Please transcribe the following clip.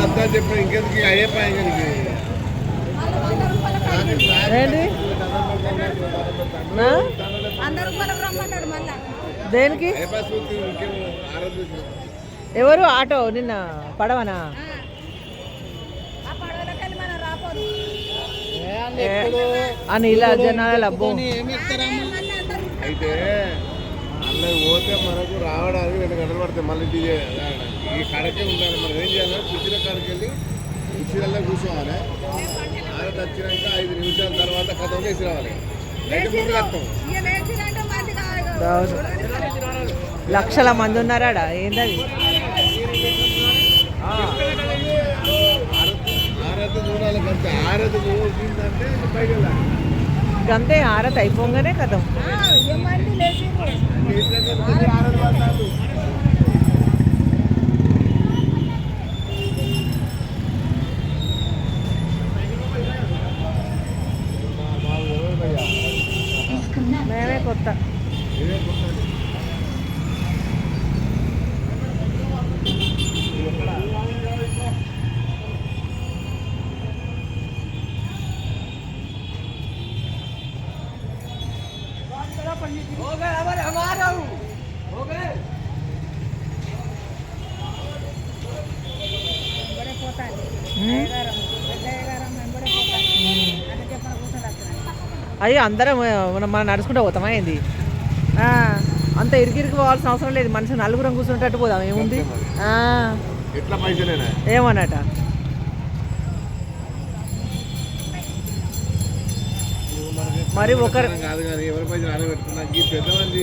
అంతా చెప్పిన ఇంకెందుకు అయ్యే పైకి ఏంటి దేనికి ఎవరు ఆటో నిన్న పడవనా అని ఇలా జనాలు అబ్బో అయితే అలా పోతే మనకు రావడానికి 2 గంటలు పడతాయి. మళ్ళీ ఈ కడకే ఉండాలి. మనం ఏం చేయాలి, కుర్చీల కాడికి వెళ్ళి కుర్చీలలో కూర్చోవాలి. ఆరతి వచ్చినాక 5 నిమిషాల తర్వాత కథం వేసి రావాలి. లక్షల మంది ఉన్నారాడా ఏంటది ఆరతి చూడాలి. కంటే ఆరతి చూసిందంటే బయట వెళ్ళాలి. గంతే ఆరతి అయిపోగానే కథం మేమే కొత్త అయ్యో అందరం మనం నడుచుకుంటూ పోతామా ఏంది అంత ఇరికిరికి పోవాల్సిన అవసరం లేదు. మనిషి నలుగురం కూర్చుంటట్టు పోదాం ఏముంది ఏమన్నట మరి ఒకరు కాదు కానీ ఎవరి పైన పెట్టుకున్నా పెద్దమంది